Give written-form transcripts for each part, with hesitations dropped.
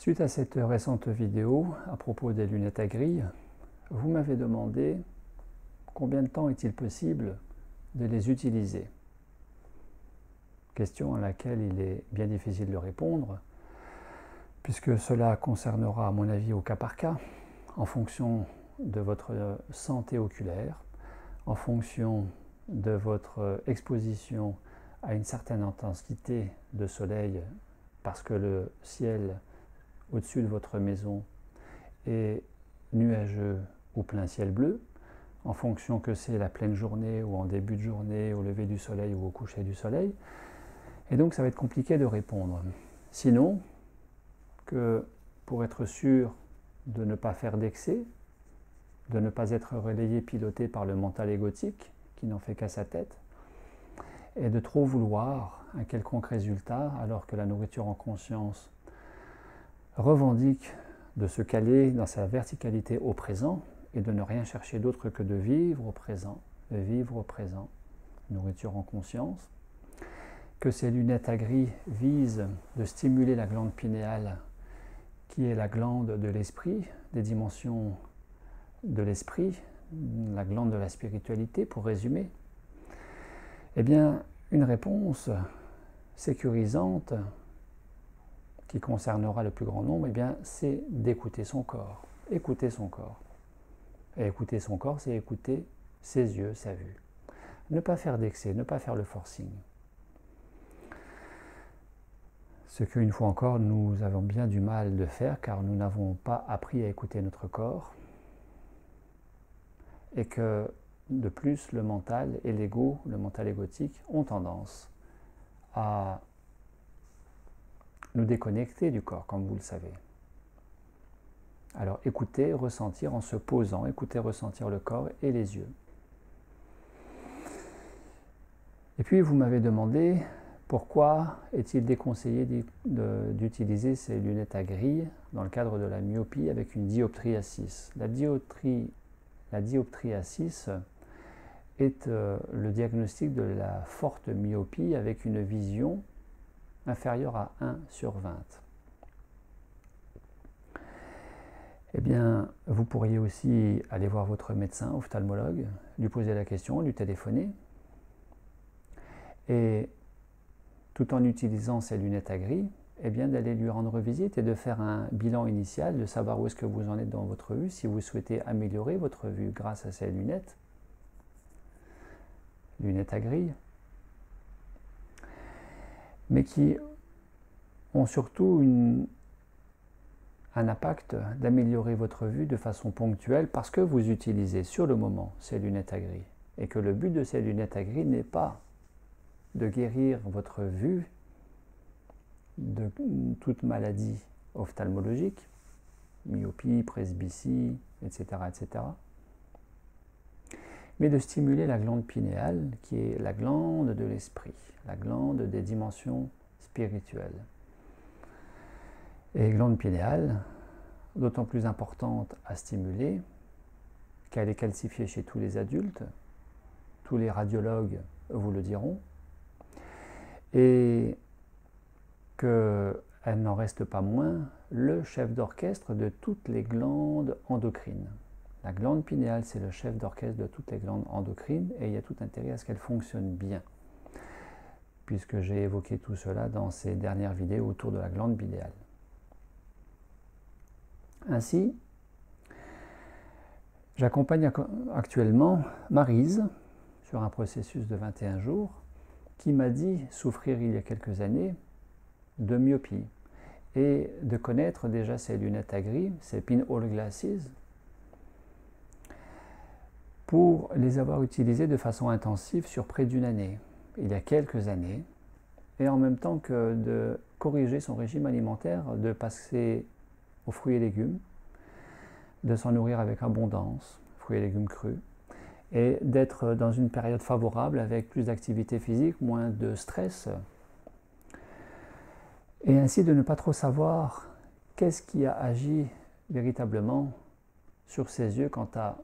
Suite à cette récente vidéo à propos des lunettes à grille, vous m'avez demandé combien de temps est-il possible de les utiliser. Question à laquelle il est bien difficile de répondre, puisque cela concernera, à mon avis, au cas par cas, en fonction de votre santé oculaire, en fonction de votre exposition à une certaine intensité de soleil, parce que le ciel au-dessus de votre maison est nuageux ou plein ciel bleu, en fonction que c'est la pleine journée ou en début de journée, au lever du soleil ou au coucher du soleil. Et donc ça va être compliqué de répondre. Sinon, que pour être sûr de ne pas faire d'excès, de ne pas être relayé, piloté par le mental égotique qui n'en fait qu'à sa tête, et de trop vouloir un quelconque résultat alors que la nourriture en conscience revendique de se caler dans sa verticalité au présent et de ne rien chercher d'autre que de vivre au présent, nourriture en conscience, que ces lunettes à gris visent de stimuler la glande pinéale qui est la glande de l'esprit, des dimensions de l'esprit, la glande de la spiritualité pour résumer. Eh bien, une réponse sécurisante qui concernera le plus grand nombre, eh bien, c'est d'écouter son corps. Écouter son corps. Et écouter son corps, c'est écouter ses yeux, sa vue. Ne pas faire d'excès, ne pas faire le forcing. Ce qu'une fois encore, nous avons bien du mal de faire, car nous n'avons pas appris à écouter notre corps. Et que, de plus, le mental et l'ego, le mental égotique, ont tendance à nous déconnecter du corps, comme vous le savez. Alors écoutez, ressentir en se posant, écoutez, ressentir le corps et les yeux. Et puis vous m'avez demandé pourquoi est-il déconseillé d'utiliser ces lunettes à grille dans le cadre de la myopie avec une dioptrie à 6. La dioptrie à 6 est le diagnostic de la forte myopie avec une vision inférieure à 1/20. Eh bien, vous pourriez aussi aller voir votre médecin ophtalmologue, lui poser la question, lui téléphoner, et tout en utilisant ces lunettes à gris, eh bien d'aller lui rendre visite et de faire un bilan initial, de savoir où est-ce que vous en êtes dans votre vue, si vous souhaitez améliorer votre vue grâce à ces lunettes à gris, mais qui ont surtout un impact d'améliorer votre vue de façon ponctuelle parce que vous utilisez sur le moment ces lunettes à gris et que le but de ces lunettes à gris n'est pas de guérir votre vue de toute maladie ophtalmologique, myopie, presbytie, etc., mais de stimuler la glande pinéale qui est la glande de l'esprit, la glande des dimensions spirituelles. Et glande pinéale, d'autant plus importante à stimuler qu'elle est calcifiée chez tous les adultes, tous les radiologues vous le diront, et qu'elle n'en reste pas moins le chef d'orchestre de toutes les glandes endocrines. La glande pinéale, c'est le chef d'orchestre de toutes les glandes endocrines et il y a tout intérêt à ce qu'elle fonctionne bien, puisque j'ai évoqué tout cela dans ces dernières vidéos autour de la glande pinéale. Ainsi, j'accompagne actuellement Maryse sur un processus de 21 jours qui m'a dit souffrir il y a quelques années de myopie et de connaître déjà ces lunettes à gris, ces pinhole glasses, pour les avoir utilisées de façon intensive sur près d'une année, il y a quelques années, et en même temps que de corriger son régime alimentaire, de passer aux fruits et légumes, de s'en nourrir avec abondance, fruits et légumes crus, et d'être dans une période favorable avec plus d'activité physique, moins de stress, et ainsi de ne pas trop savoir qu'est-ce qui a agi véritablement sur ses yeux quant à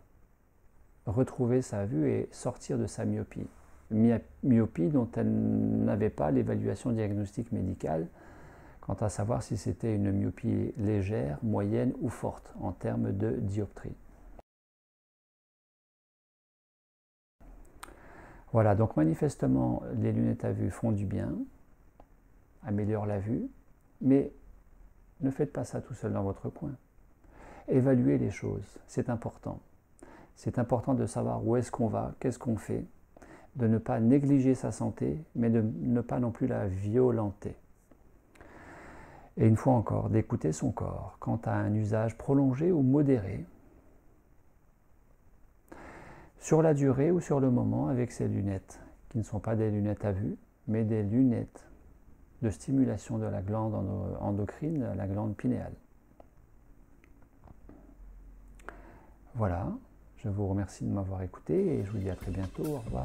retrouver sa vue et sortir de sa myopie. Myopie dont elle n'avait pas l'évaluation diagnostique médicale quant à savoir si c'était une myopie légère, moyenne ou forte en termes de dioptrie. Voilà, donc manifestement, les lunettes à vue font du bien, améliorent la vue, mais ne faites pas ça tout seul dans votre coin. Évaluez les choses, c'est important. C'est important de savoir où est-ce qu'on va, qu'est-ce qu'on fait, de ne pas négliger sa santé, mais de ne pas non plus la violenter. Et une fois encore, d'écouter son corps quant à un usage prolongé ou modéré, sur la durée ou sur le moment avec ces lunettes, qui ne sont pas des lunettes à vue, mais des lunettes de stimulation de la glande endocrine, la glande pinéale. Voilà, je vous remercie de m'avoir écouté et je vous dis à très bientôt. Au revoir.